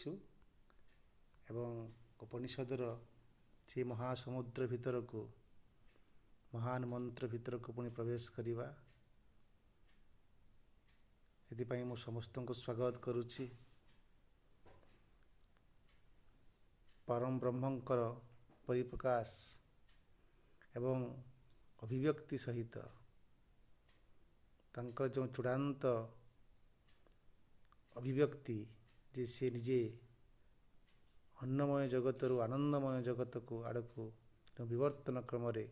କରିଛୁ ଏବଂ ଉପନିଷଦର ସେ ମହାସମୁଦ୍ର ଭିତରକୁ ମହାନ ମନ୍ତ୍ର ଭିତରକୁ ପୁଣି ପ୍ରବେଶ କରିବା। ସେଥିପାଇଁ ମୁଁ ସମସ୍ତଙ୍କୁ ସ୍ୱାଗତ କରୁଛି। ପରମ ବ୍ରହ୍ମଙ୍କର ପରିପ୍ରକାଶ ଏବଂ ଅଭିବ୍ୟକ୍ତି ସହିତ ତାଙ୍କର ଯେଉଁ ଚୂଡ଼ାନ୍ତ ଅଭିବ୍ୟକ୍ତି ଯେ ସେ ନିଜେ ଅନ୍ନମୟ ଜଗତରୁ ଆନନ୍ଦମୟ ଜଗତକୁ ଆଡ଼କୁ ଯେଉଁ ବିବର୍ତ୍ତନ କ୍ରମରେ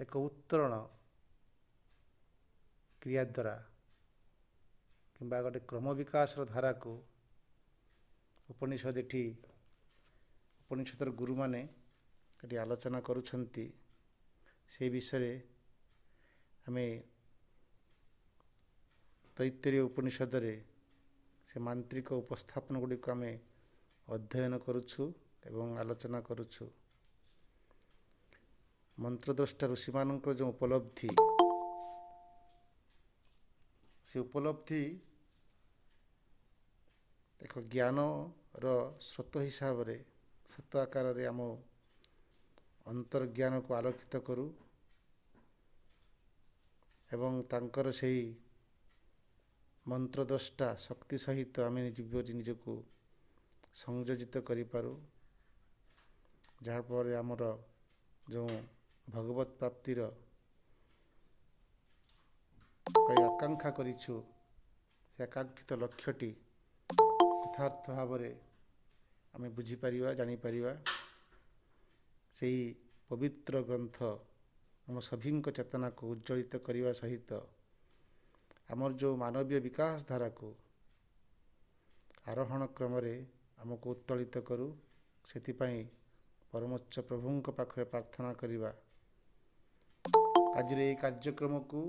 ଏକ ଉତ୍ତରଣ କ୍ରିୟା ଦ୍ୱାରା କିମ୍ବା ଗୋଟେ କ୍ରମ ବିକାଶର ଧାରାକୁ ଉପନିଷଦର ଗୁରୁମାନେ ଏଠି ଆଲୋଚନା କରୁଛନ୍ତି। ସେହି ବିଷୟରେ ଆମେ ତୈତ୍ତରୀୟ ଉପନିଷଦରେ ସେ ମାନ୍ତ୍ରିକ ଉପସ୍ଥାପନ ଗୁଡ଼ିକୁ ଆମେ ଅଧ୍ୟୟନ କରୁଛୁ ଏବଂ ଆଲୋଚନା କରୁଛୁ। ମନ୍ତ୍ରଦ୍ରଷ୍ଟା ଋଷିମାନଙ୍କର ଯେଉଁ ଉପଲବ୍ଧି, ସେ ଉପଲବ୍ଧି ଏକ ଜ୍ଞାନର ସ୍ରୋତ ହିସାବରେ ସତ ଆକାରରେ ଆମ ଅନ୍ତର୍ଜ୍ଞାନକୁ ଆଲୋକିତ କରୁ ଏବଂ ତାଙ୍କର ସେହି ମନ୍ତ୍ରଦ୍ରଷ୍ଟା ଶକ୍ତି ସହିତ ଆମେ ନିଜକୁ ସଂଯୋଜିତ କରିପାରୁ, ଯାହାଫଳରେ ଆମର ଯେଉଁ ଭଗବତ ପ୍ରାପ୍ତିର ଆକାଂକ୍ଷା କରିଛୁ ସେ ଆକାଂକ୍ଷିତ ଲକ୍ଷ୍ୟଟି ଯଥାର୍ଥ ଭାବରେ ଆମେ ବୁଝିପାରିବା, ଜାଣିପାରିବା। ସେହି ପବିତ୍ର ଗ୍ରନ୍ଥ ଆମ ସଭିଙ୍କ ଚେତନାକୁ ଉଜ୍ଜଳିତ କରିବା ସହିତ ଆମର ଯେଉଁ ମାନବୀୟ ବିକାଶ ଧାରାକୁ ଆରୋହଣ କ୍ରମରେ ଆମକୁ ଉତ୍ତୋଳିତ କରୁ। ସେଥିପାଇଁ ପରମୋଚ୍ଚ ପ୍ରଭୁଙ୍କ ପାଖରେ ପ୍ରାର୍ଥନା କରିବା। ଆଜିର ଏହି କାର୍ଯ୍ୟକ୍ରମକୁ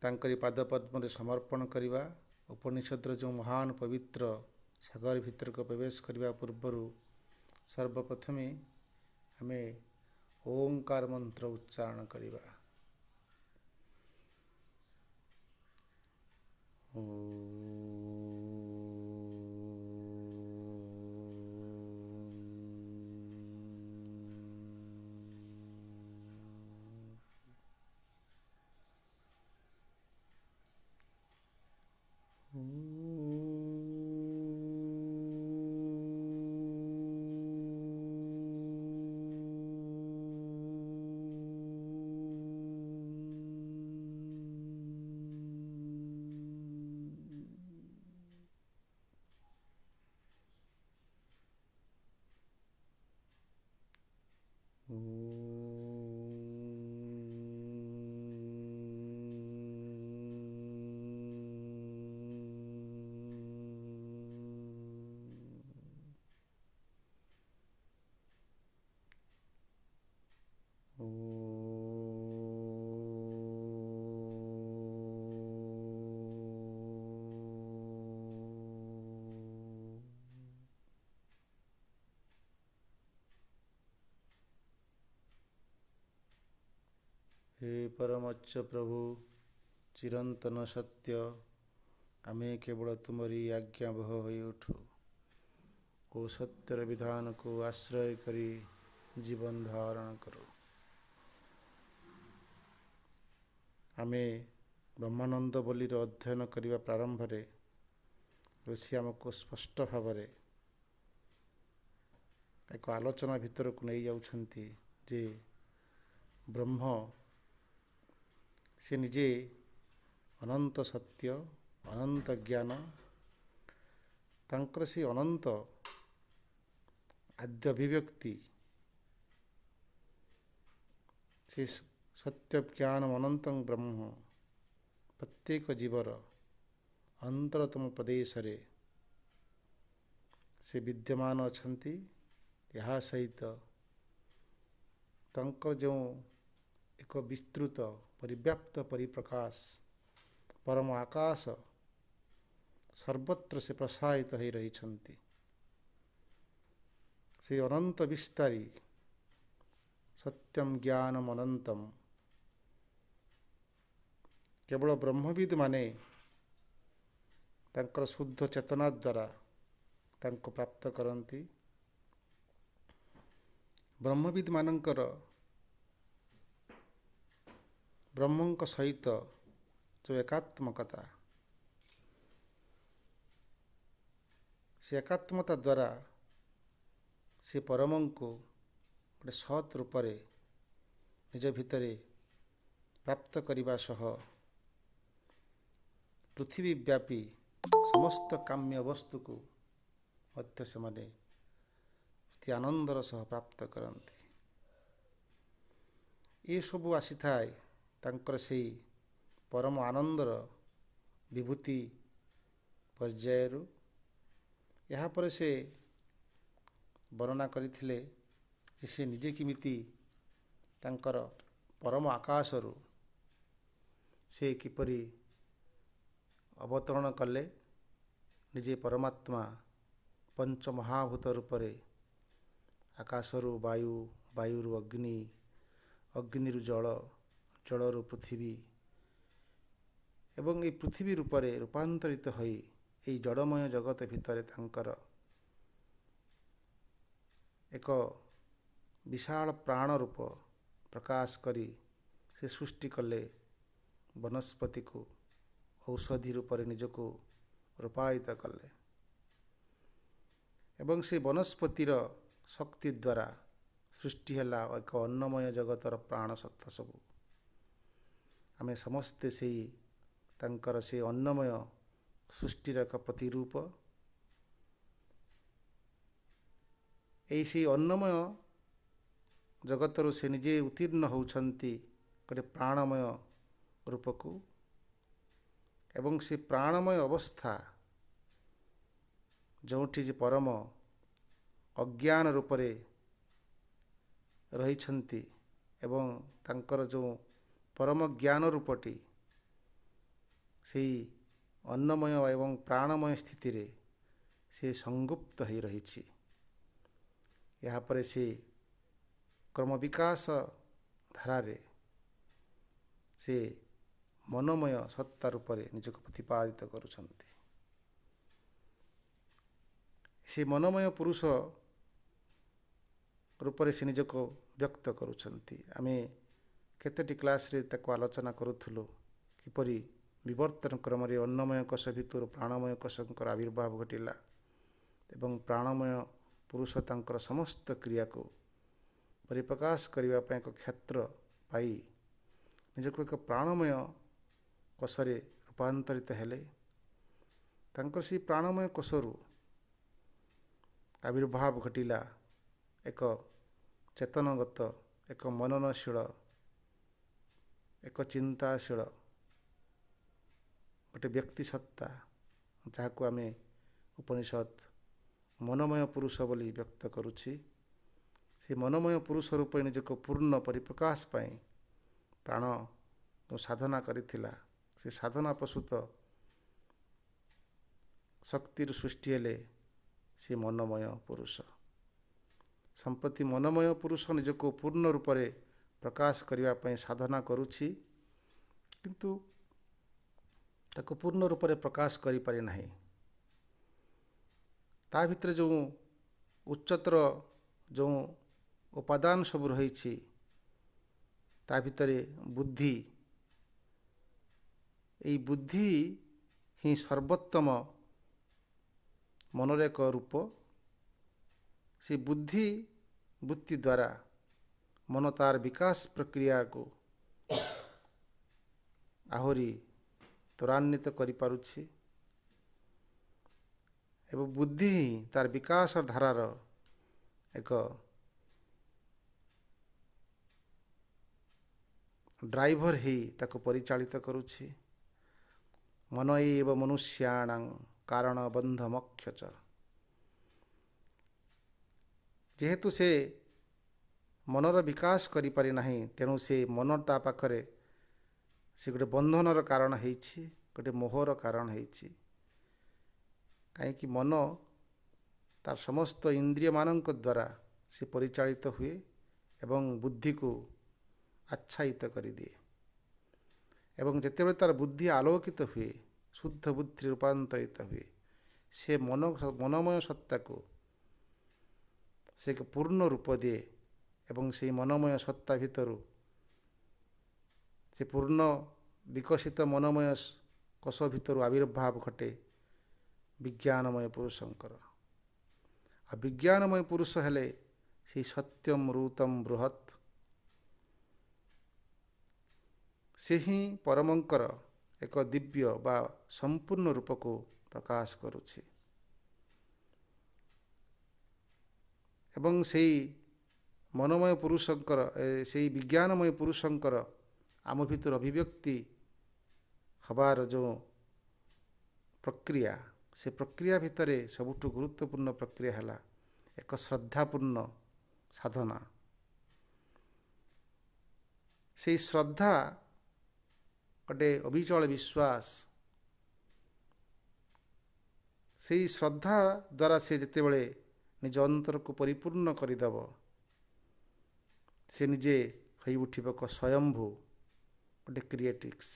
ତାଙ୍କରି ପାଦପଦ୍ମରେ ସମର୍ପଣ କରିବା। ଉପନିଷଦର ଯେଉଁ ମହାନ ପବିତ୍ର ସାଗର ଭିତରକୁ ପ୍ରବେଶ କରିବା ପୂର୍ବରୁ ସର୍ବପ୍ରଥମେ ଆମେ ଓଁକାର ମନ୍ତ୍ର ଉଚ୍ଚାରଣ କରିବା। हे परमोच्च प्रभु चिरंतन सत्य, आमे केवल तुमरी आज्ञाबह होई उठू ओ सत्यर विधान को आश्रय करी जीवन धारण करो। आमे ब्रह्मानंद बोलीर अध्ययन करने प्रारंभरे ऋषि आमको स्पष्ट भाव एक आलोचना भितर को नहीं जाउछंती जे ब्रह्म से निजे अनंत सत्य, अनंत ज्ञान, तांकर से अनंत आद्य अभिव्यक्ति से सत्य ज्ञान अनंत ब्रह्म प्रत्येक जीवर अंतरतम प्रदेश रे से विद्यमान अछंती। यह सहित तांकर जो एक विस्तृत परिव्याप्त परिप्रकाश परम आकाश सर्वत्र से प्रसारित हो रही छंती। से अनंत विस्तारी सत्यम ज्ञानम अनंतम केवल ब्रह्मविद माने ତାଙ୍କର ଶୁଦ୍ଧ ଚେତନା ଦ୍ୱାରା ତାଙ୍କୁ ପ୍ରାପ୍ତ କରନ୍ତି। ବ୍ରହ୍ମବିଦ୍ ମାନଙ୍କର ବ୍ରହ୍ମଙ୍କ ସହିତ ଯେଉଁ ଏକାତ୍ମକତା, ସେ ଏକାତ୍ମତା ଦ୍ୱାରା ସେ ପରମଙ୍କୁ ଗୋଟେ ସତ୍ ରୂପରେ ନିଜ ଭିତରେ ପ୍ରାପ୍ତ କରିବା ସହ ପୃଥିବୀ ବ୍ୟାପୀ ସମସ୍ତ କାମ୍ୟ ବସ୍ତୁକୁ ମଧ୍ୟ ସେମାନେ ଅତି ଆନନ୍ଦର ସହ ପ୍ରାପ୍ତ କରନ୍ତି। ଏସବୁ ଆସିଥାଏ ତାଙ୍କର ସେଇ ପରମ ଆନନ୍ଦର ବିଭୂତି ପର୍ଯ୍ୟାୟରୁ। ଏହାପରେ ସେ ବର୍ଣ୍ଣନା କରିଥିଲେ ଯେ ସେ ନିଜେ କେମିତି ତାଙ୍କର ପରମ ଆକାଶରୁ ସେ କିପରି ଅବତରଣ କଲେ, ନିଜେ ପରମାତ୍ମା ପଞ୍ଚମହାଭୂତ ରୂପରେ ଆକାଶରୁ ବାୟୁ, ବାୟୁରୁ ଅଗ୍ନି, ଅଗ୍ନିରୁ ଜଳ, ଜଳରୁ ପୃଥିବୀ ଏବଂ ଏହି ପୃଥିବୀ ରୂପରେ ରୂପାନ୍ତରିତ ହୋଇ ଏହି ଜଡ଼ମୟ ଜଗତ ଭିତରେ ତାଙ୍କର ଏକ ବିଶାଳ ପ୍ରାଣ ରୂପ ପ୍ରକାଶ କରି ସେ ସୃଷ୍ଟି କଲେ ବନସ୍ପତିକୁ, ଔଷଧି ରୂପରେ ନିଜକୁ ରୂପାୟିତ କଲେ ଏବଂ ସେ ବନସ୍ପତିର ଶକ୍ତି ଦ୍ୱାରା ସୃଷ୍ଟି ହେଲା ଏକ ଅନ୍ନମୟ ଜଗତର ପ୍ରାଣ ସତ୍ତା ସବୁ। ଆମେ ସମସ୍ତେ ସେଇ ତାଙ୍କର ସେ ଅନ୍ନମୟ ସୃଷ୍ଟିର ଏକ ପ୍ରତିରୂପ। ଏହି ସେଇ ଅନ୍ନମୟ ଜଗତରୁ ସେ ନିଜେ ଉତ୍ତୀର୍ଣ୍ଣ ହେଉଛନ୍ତି ଗୋଟେ ପ୍ରାଣମୟ ରୂପକୁ ଏବଂ ସେ ପ୍ରାଣମୟ ଅବସ୍ଥା ଯେଉଁଠି ଯେ ପରମ ଅଜ୍ଞାନ ରୂପରେ ରହିଛନ୍ତି ଏବଂ ତାଙ୍କର ଯେଉଁ ପରମ ଜ୍ଞାନ ରୂପଟି ସେହି ଅନ୍ନମୟ ଏବଂ ପ୍ରାଣମୟ ସ୍ଥିତିରେ ସେ ସଂଗୁପ୍ତ ହୋଇ ରହିଛି। ଏହାପରେ ସେ କ୍ରମବିକାଶ ଧାରାରେ ସେ ମନୋମୟ ସତ୍ତା ରୂପରେ ନିଜକୁ ପ୍ରତିପାଦିତ କରୁଛନ୍ତି। ସେ ମନୋମୟ ପୁରୁଷ ରୂପରେ ସେ ନିଜକୁ ବ୍ୟକ୍ତ କରୁଛନ୍ତି। ଆମେ କେତୋଟି କ୍ଲାସରେ ତାକୁ ଆଲୋଚନା କରୁଥିଲୁ କିପରି ବିବର୍ତ୍ତନ କ୍ରମରେ ଅନ୍ନମୟ କୋଷ ଭିତରୁ ପ୍ରାଣମୟ କୋଷଙ୍କର ଆବିର୍ଭାବ ଘଟିଲା ଏବଂ ପ୍ରାଣମୟ ପୁରୁଷ ତାଙ୍କର ସମସ୍ତ କ୍ରିୟାକୁ ପରିପ୍ରକାଶ କରିବା ପାଇଁ ଏକ କ୍ଷେତ୍ର ପାଇ ନିଜକୁ ଏକ ପ୍ରାଣମୟ କୋଷରେ ରୂପାନ୍ତରିତ ହେଲେ। ତାଙ୍କର ସେହି ପ୍ରାଣମୟ କୋଷରୁ ଆବିର୍ଭାବ ଘଟିଲା ଏକ ଚେତନଗତ, ଏକ ମନନଶୀଳ, ଏକ ଚିନ୍ତାଶୀଳ ଗୋଟେ ବ୍ୟକ୍ତି ସତ୍ତା, ଯାହାକୁ ଆମେ ଉପନିଷଦ ମନୋମୟ ପୁରୁଷ ବୋଲି ବ୍ୟକ୍ତ କରୁଛି। ସେ ମନୋମୟ ପୁରୁଷ ରୂପେ ନିଜକୁ ପୂର୍ଣ୍ଣ ପରିପ୍ରକାଶ ପାଇଁ ପ୍ରାଣ ସାଧନା କରିଥିଲା। ସେ ସାଧନା ପ୍ରସୂତ ଶକ୍ତିରୁ ସୃଷ୍ଟି ହେଲେ ସେ ମନୋମୟ ପୁରୁଷ। ସମ୍ପ୍ରତି ମନୋମୟ ପୁରୁଷ ନିଜକୁ ପୂର୍ଣ୍ଣ ରୂପରେ ପ୍ରକାଶ କରିବା ପାଇଁ ସାଧନା କରୁଛି, କିନ୍ତୁ ତାକୁ ପୂର୍ଣ୍ଣ ରୂପରେ ପ୍ରକାଶ କରିପାରି ନାହିଁ। ତା ଭିତରେ ଯେଉଁ ଉଚ୍ଚତର ଯେଉଁ ଉପାଦାନ ସବୁ ରହିଛି, ତା ଭିତରେ ବୁଦ୍ଧି, ଏହି ବୁଦ୍ଧି ହିଁ ସର୍ବୋତ୍ତମ ମନର ଏକ ରୂପ। ସେ ବୁଦ୍ଧି ବୃତ୍ତି ଦ୍ୱାରା ମନ ତାର ବିକାଶ ପ୍ରକ୍ରିୟାକୁ ଆହୁରି ତ୍ୱରାନ୍ୱିତ କରିପାରୁଛି ଏବଂ ବୁଦ୍ଧି ହିଁ ତାର ବିକାଶ ଧାରାର ଏକ ଡ୍ରାଇଭର ହେଇ ତାକୁ ପରିଚାଳିତ କରୁଛି। ମନ ଏବ ମନୁଷ୍ୟାଣାଂ କାରଣ ବନ୍ଧ ମୋକ୍ଷଚ। ଯେହେତୁ ସେ ମନର ବିକାଶ କରିପାରି ନାହିଁ, ତେଣୁ ସେ ମନ ତା ପାଖରେ ସେ ଗୋଟେ ବନ୍ଧନର କାରଣ ହେଇଛି, ଗୋଟେ ମୋହର କାରଣ ହେଇଛି। କାହିଁକି ମନ ତାର ସମସ୍ତ ଇନ୍ଦ୍ରିୟମାନଙ୍କ ଦ୍ୱାରା ସେ ପରିଚାଳିତ ହୁଏ ଏବଂ ବୁଦ୍ଧିକୁ ଆଚ୍ଛାଦିତ କରିଦିଏ ଏବଂ ଯେତେବେଳେ ତାର ବୁଦ୍ଧି ଆଲୋକିତ ହୁଏ शुद्ध बुद्धि रूपांतरित हुए। से मनमय सत्ताକୁ से ଏକ ପୂର୍ଣ୍ଣ ରୂପ ଦିଏ ଏବଂ ସେହି ମନମୟ ସତ୍ତା ଭିତରୁ ସେ ପୂର୍ଣ୍ଣ ବିକଶିତ ମନମୟ କୋଷ ଭିତରୁ ଆବିର୍ଭାବ ଘଟେ ବିଜ୍ଞାନମୟ ପୁରୁଷଙ୍କର। ଆଉ ବିଜ୍ଞାନମୟ ପୁରୁଷ ହେଲେ ସେହି ସତ୍ୟମ ଋତମ ବୃହତ୍, ସେ ହିଁ ପରମଙ୍କର ଏକ ଦିବ୍ୟ ବା ସମ୍ପୂର୍ଣ୍ଣ ରୂପକୁ ପ୍ରକାଶ କରୁଛି। ଏବଂ ସେହି ମନୋମୟ ପୁରୁଷଙ୍କର ସେହି ବିଜ୍ଞାନମୟ ପୁରୁଷଙ୍କର ଆମ ଭିତରୁ ଅଭିବ୍ୟକ୍ତି ହେବାର ଯେଉଁ ପ୍ରକ୍ରିୟା, ସେ ପ୍ରକ୍ରିୟା ଭିତରେ ସବୁଠୁ ଗୁରୁତ୍ୱପୂର୍ଣ୍ଣ ପ୍ରକ୍ରିୟା ହେଲା ଏକ ଶ୍ରଦ୍ଧାପୂର୍ଣ୍ଣ ସାଧନା। ସେହି ଶ୍ରଦ୍ଧା ଗୋଟେ ଅବିଚଳ ବିଶ୍ୱାସ। ସେହି ଶ୍ରଦ୍ଧା ଦ୍ୱାରା ସେ ଯେତେବେଳେ ନିଜ ଅନ୍ତରକୁ ପରିପୂର୍ଣ୍ଣ କରିଦେବ, ସେ ନିଜେ ହୋଇ ଉଠିବ ଏକ ସ୍ୱୟମ୍ଭୁ, ଗୋଟେ କ୍ରିଏଟିକ୍ସ।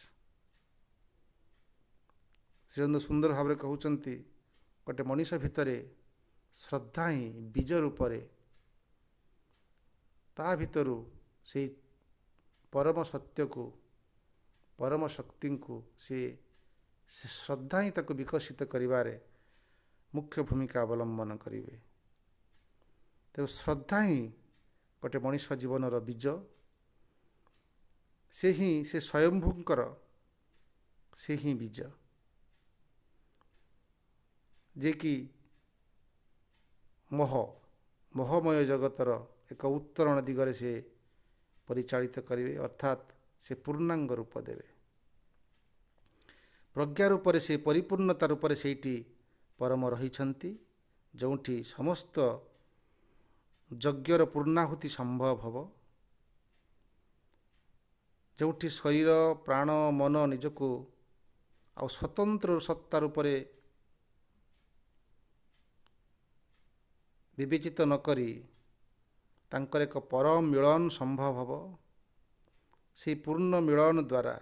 ଶ୍ରୀଅରବିନ୍ଦ ସୁନ୍ଦର ଭାବରେ କହୁଛନ୍ତି, ଗୋଟେ ମଣିଷ ଭିତରେ ଶ୍ରଦ୍ଧା ହିଁ ବୀଜ ରୂପରେ ତା ଭିତରୁ ସେଇ ପରମ ସତ୍ୟକୁ, ପରମ ଶକ୍ତିଙ୍କୁ ସେ ଶ୍ରଦ୍ଧା ହିଁ ତାକୁ ବିକଶିତ କରିବାରେ ମୁଖ୍ୟ ଭୂମିକା ଅବଲମ୍ବନ କରିବେ। ତେଣୁ ଶ୍ରଦ୍ଧା ହିଁ ଗୋଟେ ମଣିଷ ଜୀବନର ବୀଜ। ସେ ହିଁ ସେ ସ୍ୱୟମ୍ଭୁଙ୍କର ସେ ହିଁ ବୀଜ, ଯିଏକି ମୋହମୟ ଜଗତର ଏକ ଉତ୍ତରଣ ଦିଗରେ ସେ ପରିଚାଳିତ କରିବେ, ଅର୍ଥାତ୍ ସେ ପୂର୍ଣ୍ଣାଙ୍ଗ ରୂପ ଦେବେ। ପ୍ରଜ୍ଞା ରୂପରେ ସେ ପରିପୂର୍ଣ୍ଣତା ରୂପରେ ସେଇଠି ପରମ ରହିଛନ୍ତି, ଯେଉଁଠି ସମସ୍ତ ଯଜ୍ଞର ପୂର୍ଣ୍ଣାହୁତି ସମ୍ଭବ ହେବ, ଯେଉଁଠି ଶରୀର ପ୍ରାଣ ମନ ନିଜକୁ ଆଉ ସ୍ୱତନ୍ତ୍ର ସତ୍ତା ରୂପରେ ବିବେଚିତ ନକରି ତାଙ୍କର ଏକ ପରମ ମିଳନ ସମ୍ଭବ ହେବ। ସେହି ପୂର୍ଣ୍ଣ ମିଳନ ଦ୍ୱାରା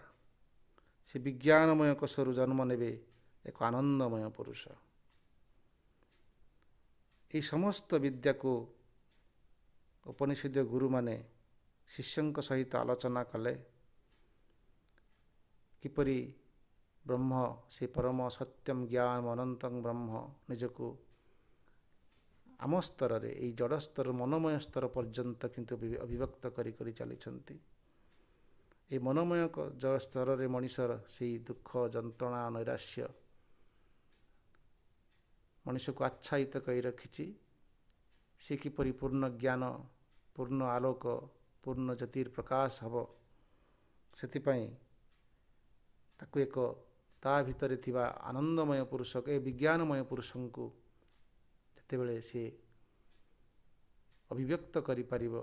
ସେ ବିଜ୍ଞାନମୟ କୋଷରୁ ଜନ୍ମ ନେବେ ଏକ ଆନନ୍ଦମୟ ପୁରୁଷ। ଏହି ସମସ୍ତ ବିଦ୍ୟାକୁ ଉପନିଷଦୀୟ ଗୁରୁମାନେ ଶିଷ୍ୟଙ୍କ ସହିତ ଆଲୋଚନା କଲେ। କିପରି ବ୍ରହ୍ମ, ସେ ପରମ ସତ୍ୟମ ଜ୍ଞାନ ଅନନ୍ତଂ ବ୍ରହ୍ମ ନିଜକୁ ଆମ ସ୍ତରରେ, ଏଇ ଜଡ଼ ସ୍ତର ମନୋମୟ ସ୍ତର ପର୍ଯ୍ୟନ୍ତ କିନ୍ତୁ ଅଭିବ୍ୟକ୍ତ କରି କରି ଚାଲିଛନ୍ତି। ଏହି ମନୋମୟ ଜଳ ସ୍ତରରେ ମଣିଷର ସେହି ଦୁଃଖ ଯନ୍ତ୍ରଣା ନୈରାଶ୍ୟ ମଣିଷକୁ ଆଚ୍ଛାଦିତ କରି ରଖିଛି। ସେ କିପରି ପୂର୍ଣ୍ଣ ଜ୍ଞାନ, ପୂର୍ଣ୍ଣ ଆଲୋକ, ପୂର୍ଣ୍ଣ ଜ୍ୟୋତିର୍ ପ୍ରକାଶ ହେବ, ସେଥିପାଇଁ ତାକୁ ଏକ ତା ଭିତରେ ଥିବା ଆନନ୍ଦମୟ ପୁରୁଷ, ଏ ବିଜ୍ଞାନମୟ ପୁରୁଷଙ୍କୁ ଯେତେବେଳେ ସେ ଅଭିବ୍ୟକ୍ତ କରିପାରିବ,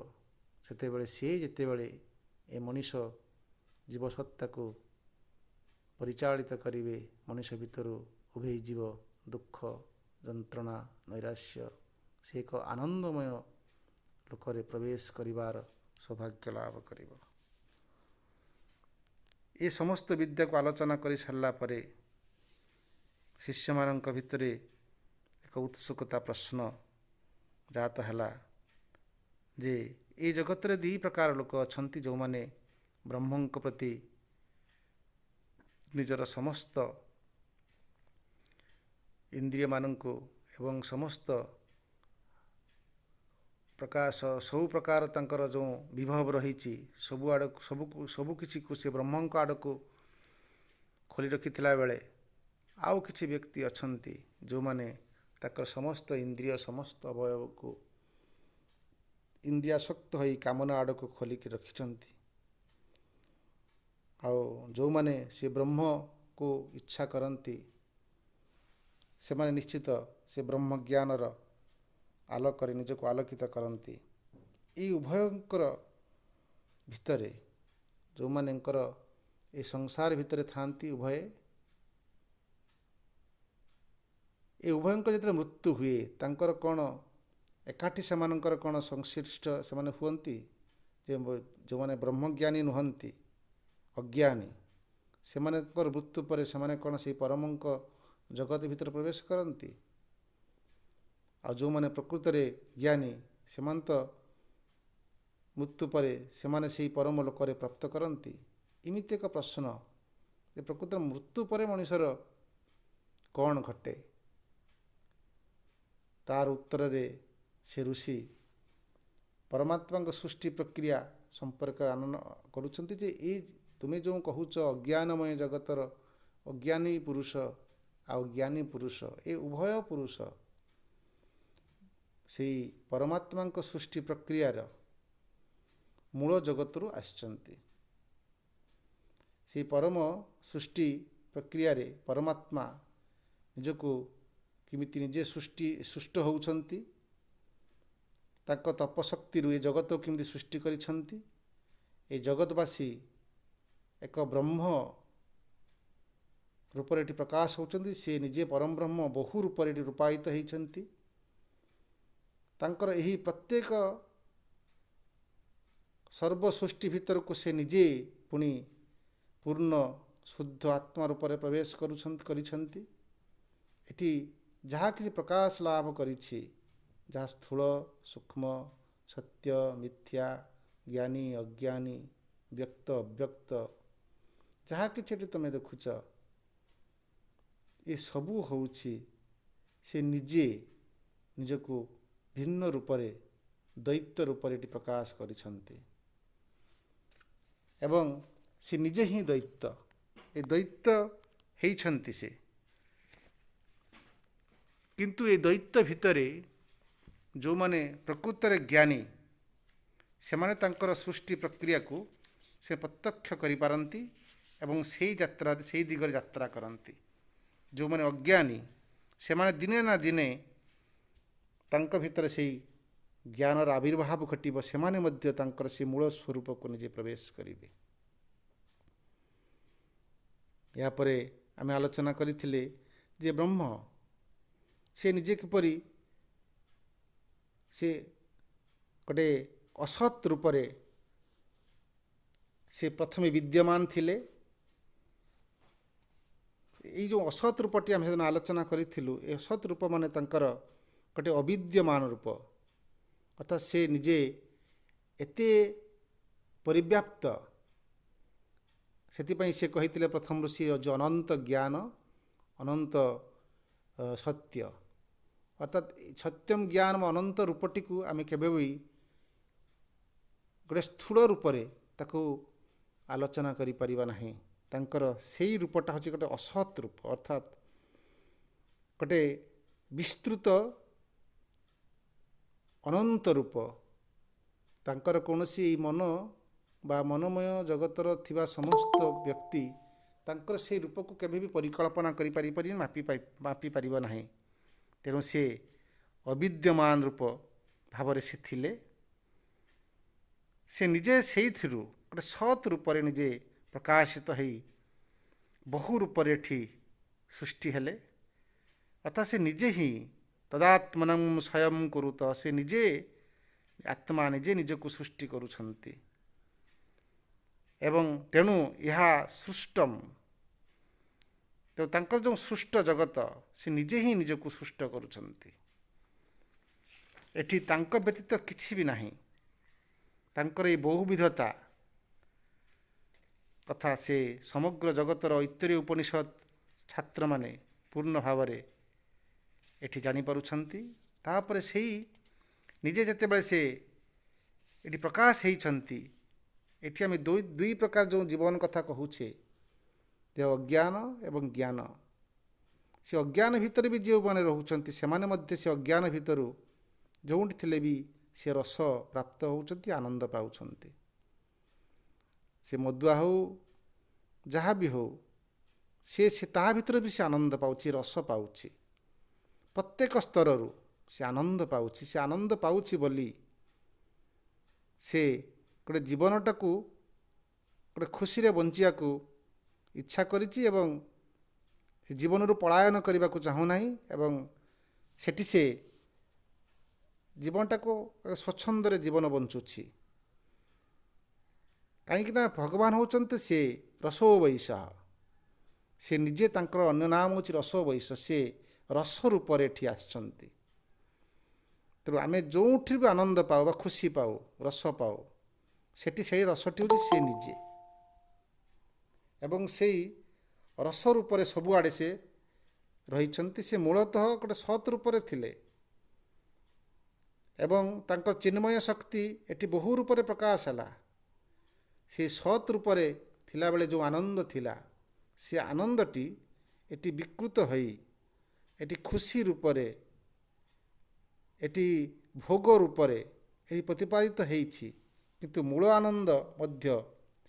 ସେତେବେଳେ ସେ ଯେତେବେଳେ ଏ ମଣିଷ ଜୀବସତ୍ତାକୁ ପରିଚାଳିତ କରିବେ, ମଣିଷ ଭିତରୁ ଉଭେଇଯିବ ଦୁଃଖ ଯନ୍ତ୍ରଣା ନୈରାଶ୍ୟ, ସେ ଏକ ଆନନ୍ଦମୟ ଲୋକରେ ପ୍ରବେଶ କରିବାର ସୌଭାଗ୍ୟ ଲାଭ କରିବ। ଏ ସମସ୍ତ ବିଦ୍ୟାକୁ ଆଲୋଚନା କରି ସାରିଲା ପରେ ଶିଷ୍ୟମାନଙ୍କ ଭିତରେ ଏକ ଉତ୍ସୁକତା ପ୍ରଶ୍ନ ଜାତ ହେଲା ଯେ ଏ ଜଗତରେ ଦୁଇ ପ୍ରକାର ଲୋକ ଅଛନ୍ତି, ଯେଉଁମାନେ ବ୍ରହ୍ମଙ୍କ ପ୍ରତି ନିଜର ସମସ୍ତ ଇନ୍ଦ୍ରିୟମାନଙ୍କୁ ଏବଂ ସମସ୍ତ ସବୁ ପ୍ରକାର ତାଙ୍କର ଯେଉଁ ବିଭବ ରହିଛି ସବୁ କିଛିକୁ ସେ ବ୍ରହ୍ମଙ୍କ ଆଡ଼କୁ ଖୋଲି ରଖିଥିଲା ବେଳେ, ଆଉ କିଛି ବ୍ୟକ୍ତି ଅଛନ୍ତି ଯେଉଁମାନେ ତାଙ୍କର ସମସ୍ତ ଇନ୍ଦ୍ରିୟ, ସମସ୍ତ ଅବୟବକୁ ଇନ୍ଦ୍ରିୟାସକ୍ତ ହୋଇ କାମନା ଆଡ଼କୁ ଖୋଲିକି ରଖିଛନ୍ତି। ଆଉ ଯେଉଁମାନେ ସେ ବ୍ରହ୍ମକୁ ଇଚ୍ଛା କରନ୍ତି, ସେମାନେ ନିଶ୍ଚିତ ସେ ବ୍ରହ୍ମଜ୍ଞାନର ଆଲୋକରେ ନିଜକୁ ଆଲୋକିତ କରନ୍ତି। ଏହି ଉଭୟଙ୍କର ଭିତରେ ଯେଉଁମାନଙ୍କର ଏ ସଂସାର ଭିତରେ ଥାଆନ୍ତି, ଏ ଉଭୟଙ୍କ ଯେତେବେଳେ ମୃତ୍ୟୁ ହୁଏ, ତାଙ୍କର କ'ଣ ଏକାଠି ସେମାନଙ୍କର କ'ଣ ସଂଶ୍ଳିଷ୍ଟ ସେମାନେ ହୁଅନ୍ତି? ଯେ ଯେଉଁମାନେ ବ୍ରହ୍ମଜ୍ଞାନୀ ନୁହନ୍ତି, ଅଜ୍ଞାନୀ, ସେମାନଙ୍କର ମୃତ୍ୟୁ ପରେ ସେମାନେ କ'ଣ ସେହି ପରମଙ୍କ ଜଗତ ଭିତରେ ପ୍ରବେଶ କରନ୍ତି? ଆଉ ଯେଉଁମାନେ ପ୍ରକୃତରେ ଜ୍ଞାନୀ ସେମାନେ ତ ମୃତ୍ୟୁ ପରେ ସେମାନେ ସେହି ପରମ ଲୋକରେ ପ୍ରାପ୍ତ କରନ୍ତି। ଏମିତି ଏକ ପ୍ରଶ୍ନ ଯେ ପ୍ରକୃତରେ ମୃତ୍ୟୁ ପରେ ମଣିଷର କ'ଣ ଘଟେ? ତାର ଉତ୍ତରରେ ସେ ଋଷି ପରମାତ୍ମାଙ୍କ ସୃଷ୍ଟି ପ୍ରକ୍ରିୟା ସମ୍ପର୍କରେ ଆନନ୍ଦ କରୁଛନ୍ତି ଯେ ଏଇ ତୁମେ ଯେଉଁ କହୁଛ ଅଜ୍ଞାନମୟ ଜଗତର ଅଜ୍ଞାନୀ ପୁରୁଷ ଆଉ ଜ୍ଞାନୀ ପୁରୁଷ, ଏ ଉଭୟ ପୁରୁଷ ସେହି ପରମାତ୍ମାଙ୍କ ସୃଷ୍ଟି ପ୍ରକ୍ରିୟାର ମୂଳ ଜଗତରୁ ଆସିଛନ୍ତି। ସେହି ପରମ ସୃଷ୍ଟି ପ୍ରକ୍ରିୟାରେ ପରମାତ୍ମା ନିଜକୁ କେମିତି ନିଜେ ସୃଷ୍ଟ ହେଉଛନ୍ତି, ତାଙ୍କ ତପଶକ୍ତିରୁ ଏ ଜଗତକୁ କେମିତି ସୃଷ୍ଟି କରିଛନ୍ତି। ଏ ଜଗତବାସୀ ଏକ ବ୍ରହ୍ମ ରୂପରେ ଏଠି ପ୍ରକାଶ ହେଉଛନ୍ତି। ସେ ନିଜେ ପରମ ବ୍ରହ୍ମ ବହୁ ରୂପରେ ଏଠି ରୂପାୟିତ ହୋଇଛନ୍ତି। ତାଙ୍କର ଏହି ପ୍ରତ୍ୟେକ ସର୍ବସୃଷ୍ଟି ଭିତରକୁ ସେ ନିଜେ ପୁଣି ପୂର୍ଣ୍ଣ ଶୁଦ୍ଧ ଆତ୍ମା ରୂପରେ ପ୍ରବେଶ କରିଛନ୍ତି। ଏଠି ଯାହା କିଛି ପ୍ରକାଶ ଲାଭ କରିଛି, ଯାହା ସ୍ଥୂଳ ସୂକ୍ଷ୍ମ ସତ୍ୟ ମିଥ୍ୟା ଜ୍ଞାନୀ ଅଜ୍ଞାନୀ ବ୍ୟକ୍ତ ଅବ୍ୟକ୍ତ ଯାହା କିଛି ଏଠି ତୁମେ ଦେଖୁଛ, ଏସବୁ ହେଉଛି ସେ ନିଜେ ନିଜକୁ ଭିନ୍ନ ରୂପରେ ଦୈତ୍ୟ ରୂପରେ ଏଠି ପ୍ରକାଶ କରିଛନ୍ତି। ଏବଂ ସେ ନିଜେ ହିଁ ଦୈତ୍ୟ, ଏ ଦୈତ୍ୟ ହେଇଛନ୍ତି ସେ। କିନ୍ତୁ ଏ ଦୈତ୍ୟ ଭିତରେ ଯେଉଁମାନେ ପ୍ରକୃତରେ ଜ୍ଞାନୀ ସେମାନେ ତାଙ୍କର ସୃଷ୍ଟି ପ୍ରକ୍ରିୟାକୁ ସେ ପ୍ରତ୍ୟକ୍ଷ କରିପାରନ୍ତି ଏବଂ ସେଇ ଯାତ୍ରାରେ ସେଇ ଦିଗରେ ଯାତ୍ରା କରନ୍ତି। ଯେଉଁମାନେ ଅଜ୍ଞାନୀ ସେମାନେ ଦିନେ ନା ଦିନେ ତାଙ୍କ ଭିତରେ ସେଇ ଜ୍ଞାନର ଆବିର୍ଭାବ ଘଟିବ, ସେମାନେ ମଧ୍ୟ ତାଙ୍କର ସେ ମୂଳ ସ୍ୱରୂପକୁ ନିଜେ ପ୍ରବେଶ କରିବେ। ଏହାପରେ ଆମେ ଆଲୋଚନା କରିଥିଲେ ଯେ ବ୍ରହ୍ମ ସେ ନିଜେ କିପରି ସେ ଗୋଟେ ଅସତ୍ ରୂପରେ ସେ ପ୍ରଥମେ ବିଦ୍ୟମାନ ଥିଲେ। ଏଇ ଯେଉଁ ଅସତ୍ ରୂପଟି ଆମେ ସେଦିନ ଆଲୋଚନା କରିଥିଲୁ, ଏ ଅସତ୍ ରୂପ ମାନେ ତାଙ୍କର ଗୋଟେ ଅବିଦ୍ୟମାନ ରୂପ, ଅର୍ଥାତ୍ ସେ ନିଜେ ଏତେ ପରିବ୍ୟାପ୍ତ। ସେଥିପାଇଁ ସେ କହିଥିଲେ ପ୍ରଥମରୁ ସେ ଯେଉଁ ଅନନ୍ତ ଜ୍ଞାନ ଅନନ୍ତ ସତ୍ୟ, ଅର୍ଥାତ୍ ସତ୍ୟମ୍ ଜ୍ଞାନମ୍ ଅନନ୍ତ ରୂପଟିକୁ ଆମେ କେବେ ବି ଗୋଟେ ସ୍ଥୂଳ ରୂପରେ ତାକୁ ଆଲୋଚନା କରିପାରିବା ନାହିଁ। ତାଙ୍କର ସେଇ ରୂପଟା ହେଉଛି ଗୋଟେ ଅସତ୍ ରୂପ, ଅର୍ଥାତ୍ ଗୋଟେ ବିସ୍ତୃତ ଅନନ୍ତ ରୂପ। ତାଙ୍କର କୌଣସି ମନ ବା ମନୋମୟ ଜଗତର ଥିବା ସମସ୍ତ ବ୍ୟକ୍ତି ତାଙ୍କର ସେଇ ରୂପକୁ କେବେ ବି ପରିକଳ୍ପନା କରିପାରିବନି, ମାପି ପାରିବ ନାହିଁ। ତେଣୁ ସେ ଅବିଦ୍ୟମାନ ରୂପ ଭାବରେ ସେ ଥିଲେ। ସେ ନିଜେ ସେଇଥିରୁ ଗୋଟେ ସତ୍ ରୂପରେ ନିଜେ ପ୍ରକାଶିତ ହେଇ ବହୁ ରୂପରେ ଏଠି ସୃଷ୍ଟି ହେଲେ। ଅର୍ଥାତ୍ ସେ ନିଜେ ହିଁ ତଦାତ୍ମନଂ ସ୍ୱୟଂ କୁରୁତ, ସେ ନିଜେ ଆତ୍ମା ନିଜେ ନିଜକୁ ସୃଷ୍ଟି କରୁଛନ୍ତି। ଏବଂ ତେଣୁ ଏହା ସୃଷ୍ଟମ୍, ତେଣୁ ତାଙ୍କର ଯେଉଁ ସୃଷ୍ଟ ଜଗତ ସେ ନିଜେ ହିଁ ନିଜକୁ ସୃଷ୍ଟ କରୁଛନ୍ତି। ଏଠି ତାଙ୍କ ବ୍ୟତୀତ କିଛି ବି ନାହିଁ। ତାଙ୍କର ଏହି ବହୁବିଧତା କଥା ସେ ସମଗ୍ର ଜଗତର ଐତରେୟ ଉପନିଷଦ ଛାତ୍ରମାନେ ପୂର୍ଣ୍ଣ ଭାବରେ ଏଠି ଜାଣିପାରୁଛନ୍ତି। ତାପରେ ସେଇ ନିଜେ ଯେତେବେଳେ ସେ ଏଠି ପ୍ରକାଶ ହେଇଛନ୍ତି, ଏଠି ଆମେ ଦୁଇ ପ୍ରକାର ଯେଉଁ ଜୀବନ କଥା କହୁଛେ, ଯେ ଅଜ୍ଞାନ ଏବଂ ଜ୍ଞାନ। ସେ ଅଜ୍ଞାନ ଭିତରେ ବି ଯେଉଁମାନେ ରହୁଛନ୍ତି ସେମାନେ ମଧ୍ୟ ସେ ଅଜ୍ଞାନ ଭିତରୁ ଯେଉଁଠି ଥିଲେ ବି ସେ ରସ ପ୍ରାପ୍ତ ହେଉଛନ୍ତି, ଆନନ୍ଦ ପାଉଛନ୍ତି। ସେ ମଦୁଆ ହେଉ ଯାହା ବି ହେଉ, ସେ ତାହା ଭିତରେ ବି ସେ ଆନନ୍ଦ ପାଉଛି, ରସ ପାଉଛି। ପ୍ରତ୍ୟେକ ସ୍ତରରୁ ସେ ଆନନ୍ଦ ପାଉଛି। ସେ ଆନନ୍ଦ ପାଉଛି ବୋଲି ସେ ଗୋଟେ ଜୀବନଟାକୁ ଗୋଟେ ଖୁସିରେ ବଞ୍ଚିବାକୁ ଇଚ୍ଛା କରିଛି ଏବଂ ସେ ଜୀବନରୁ ପଳାୟନ କରିବାକୁ ଚାହୁଁନାହିଁ। ଏବଂ ସେଠି ସେ ଜୀବନଟାକୁ ସ୍ୱଚ୍ଛନ୍ଦରେ ଜୀବନ ବଞ୍ଚୁଛି। କାହିଁକି ନା ଭଗବାନ ହେଉଛନ୍ତି ସେ ରସୋ ବୈଶଃ, ସେ ନିଜେ ତାଙ୍କର ଅନ୍ୟ ନାମ ହେଉଛି ରସ ବୈଶ, ସେ ରସ ରୂପରେ ଏଠି ଆସିଛନ୍ତି। ତେଣୁ ଆମେ ଯେଉଁଠି ବି ଆନନ୍ଦ ପାଉ ବା ଖୁସି ପାଉ, ରସ ପାଉ, ସେଠି ସେଇ ରସଟି ହେଉଛି ସେ ନିଜେ। ଏବଂ ସେଇ ରସ ରୂପରେ ସବୁଆଡ଼େ ସେ ରହିଛନ୍ତି। ସେ ମୂଳତଃ ଗୋଟେ ସତ୍ ରୂପରେ ଥିଲେ ଏବଂ ତାଙ୍କର ଚିନ୍ମୟ ଶକ୍ତି ଏଠି ବହୁ ରୂପରେ ପ୍ରକାଶ ହେଲା। ସେ ସତ୍ ରୂପରେ ଥିଲାବେଳେ ଯେଉଁ ଆନନ୍ଦ ଥିଲା, ସେ ଆନନ୍ଦଟି ଏଠି ବିକୃତ ହୋଇ ଏଠି ଖୁସି ରୂପରେ, ଏଠି ଭୋଗ ରୂପରେ ଏଠି ପ୍ରତିପାଦିତ ହେଇଛି। କିନ୍ତୁ ମୂଳ ଆନନ୍ଦ ମଧ୍ୟ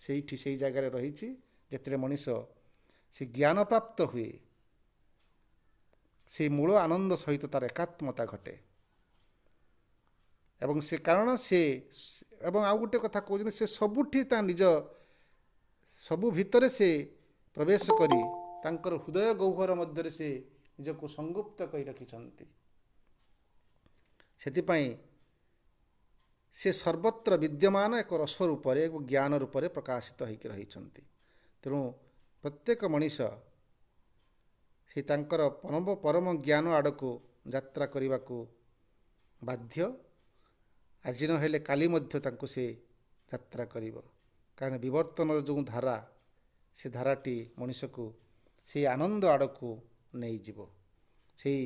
ସେଇଠି ସେଇ ଜାଗାରେ ରହିଛି। ଯେତେବେଳେ ମଣିଷ ସେ ଜ୍ଞାନ ପ୍ରାପ୍ତ ହୁଏ, ସେ ମୂଳ ଆନନ୍ଦ ସହିତ ତାର ଏକାତ୍ମତା ଘଟେ। ଏବଂ ସେ କାରଣ ସେ, ଏବଂ ଆଉ ଗୋଟେ କଥା କହୁଛନ୍ତି, ସେ ସବୁଠି ତା ନିଜ ସବୁ ଭିତରେ ସେ ପ୍ରବେଶ କରି ତାଙ୍କର ହୃଦୟ ଗହ୍ୱର ମଧ୍ୟରେ ସେ ନିଜକୁ ସଂଗୁପ୍ତ କରି ରଖିଛନ୍ତି। ସେଥିପାଇଁ ସେ ସର୍ବତ୍ର ବିଦ୍ୟମାନ ଏକ ରସ ରୂପରେ ଏବଂ ଜ୍ଞାନ ରୂପରେ ପ୍ରକାଶିତ ହୋଇକି ରହିଛନ୍ତି। ତେଣୁ ପ୍ରତ୍ୟେକ ମଣିଷ ସେ ତାଙ୍କର ପରମ ଜ୍ଞାନ ଆଡ଼କୁ ଯାତ୍ରା କରିବାକୁ ବାଧ୍ୟ। ଆଜି ନହେଲେ କାଲି ମଧ୍ୟ ତାଙ୍କୁ ସେ ଯାତ୍ରା କରିବ। କାରଣ ବିବର୍ତ୍ତନର ଯେଉଁ ଧାରା, ସେ ଧାରାଟି ମଣିଷକୁ ସେଇ ଆନନ୍ଦ ଆଡ଼କୁ ନେଇଯିବ। ସେଇ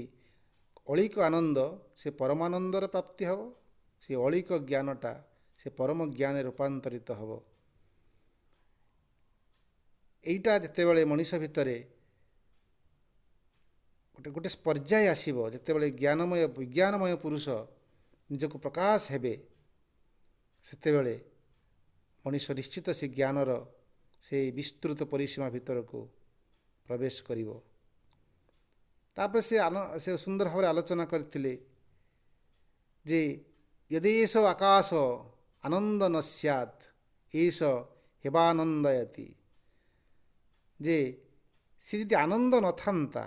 ଅଳିକ ଆନନ୍ଦ ସେ ପରମାନନ୍ଦର ପ୍ରାପ୍ତି ହେବ। ସେ ଅଳିକ ଜ୍ଞାନଟା ସେ ପରମ ଜ୍ଞାନରେ ରୂପାନ୍ତରିତ ହେବ। ଏଇଟା ଯେତେବେଳେ ମଣିଷ ଭିତରେ ଗୋଟେ ପର୍ଯ୍ୟାୟ ଆସିବ, ଯେତେବେଳେ ଜ୍ଞାନମୟ ବିଜ୍ଞାନମୟ ପୁରୁଷ ନିଜକୁ ପ୍ରକାଶ ହେବେ, ସେତେବେଳେ ମଣିଷ ନିଶ୍ଚିତ ସେ ଜ୍ଞାନର ସେଇ ବିସ୍ତୃତ ପରିସୀମା ଭିତରକୁ ପ୍ରବେଶ କରିବ। ତାପରେ ସେ ସୁନ୍ଦର ଭାବରେ ଆଲୋଚନା କରିଥିଲେ ଯେ ଯଦି ଏଷ ଆକାଶ ଆନନ୍ଦ ନ ସ୍ୟାତ୍ ଏଷ ହେବାନନ୍ଦୟତି, ଯେ ସେ ଯଦି ଆନନ୍ଦ ନଥାନ୍ତା,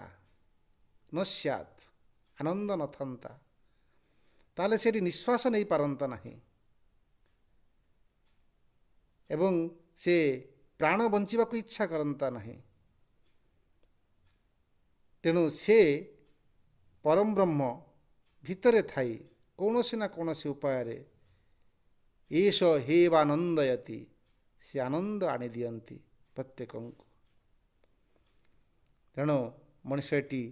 ନ ସ୍ୟାତ୍ ଆନନ୍ଦ ନଥାନ୍ତା, ତାହେଲେ ସେଠି ନିଶ୍ୱାସ ନେଇପାରନ୍ତା ନାହିଁ ଏବଂ ସେ ପ୍ରାଣ ବଞ୍ଚିବାକୁ ଇଚ୍ଛା କରନ୍ତା ନାହିଁ। ତେଣୁ ସେ ପରମ ବ୍ରହ୍ମ ଭିତରେ ଥାଇ କୌଣସି ନା କୌଣସି ଉପାୟରେ ଏଷ ହେବାନନ୍ଦୟତି, ସେ ଆନନ୍ଦ ଆଣିଦିଅନ୍ତି ପ୍ରତ୍ୟେକଙ୍କୁ। ତେଣୁ ମଣିଷ ଏଠି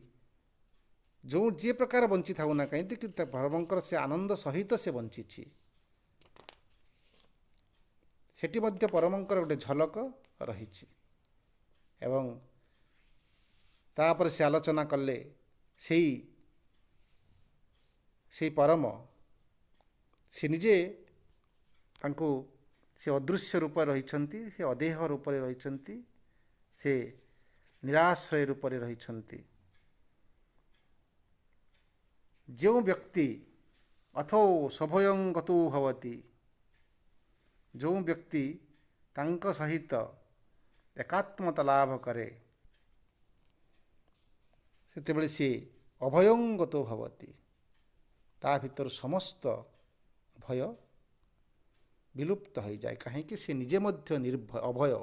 ଯେଉଁ ଯେ ପ୍ରକାର ବଞ୍ଚିଥାଉ ନା କାହିଁକି, କିନ୍ତୁ ପରମଙ୍କର ସେ ଆନନ୍ଦ ସହିତ ସେ ବଞ୍ଚିଛି। ସେଠି ମଧ୍ୟ ପରମଙ୍କର ଗୋଟେ ଝଲକ ରହିଛି। ଏବଂ ତାପରେ ସେ ଆଲୋଚନା କଲେ ସେଇ ପରମ ସେ ନିଜେ ତାଙ୍କୁ ସେ ଅଦୃଶ୍ୟ ରୂପରେ ରହିଛନ୍ତି, ସେ ଅଦେହ ରୂପରେ ରହିଛନ୍ତି, ସେ ନିରାଶ୍ରୟ ରୂପରେ ରହିଛନ୍ତି। ଯେଉଁ ବ୍ୟକ୍ତି ଅଥୋ ସଭୟଂ ଗତୋ ଭବତି, ଯେଉଁ ବ୍ୟକ୍ତି ତାଙ୍କ ସହିତ ଏକାତ୍ମତା ଲାଭ କରେ, ସେତେବେଳେ ସିଏ ଅଭୟଂ ଗତୋ ଭବତି, ତା ଭିତରୁ ସମସ୍ତ ଭୟ ବିଲୁପ୍ତ ହୋଇଯାଏ। କାହିଁକି? ସେ ନିଜେ ମଧ୍ୟ ଅଭୟ।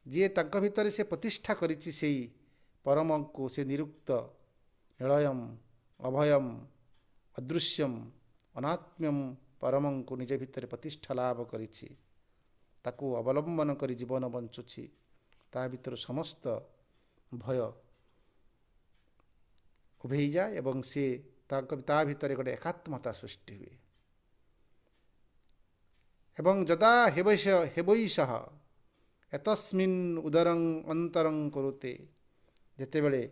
ଯିଏ ତାଙ୍କ ଭିତରେ ସେ ପ୍ରତିଷ୍ଠା କରିଛି ସେଇ ପରମଙ୍କୁ, ସେ ନିରୁକ୍ତ ନିଳୟମ୍ ଅଭୟମ୍ ଅଦୃଶ୍ୟମ୍ ଅନାତ୍ମ୍ୟମ୍ ପରମଙ୍କୁ ନିଜ ଭିତରେ ପ୍ରତିଷ୍ଠା ଲାଭ କରିଛି, ତାକୁ ଅବଲମ୍ବନ କରି ଜୀବନ ବଞ୍ଚୁଛି, ତା ଭିତରୁ ସମସ୍ତ ଭୟ ଉଭେଇଯାଏ ଏବଂ ସେ ତା ଭିତରେ ଗୋଟେ ଏକାତ୍ମତା ସୃଷ୍ଟି ହୁଏ। ଏବଂ ଯଦା ହେବୈଷଃ ଏତସ୍ମିନ୍ ଉଦରଂ ଅନ୍ତରଂ କୁରୁତେ, ଯେତେବେଳେ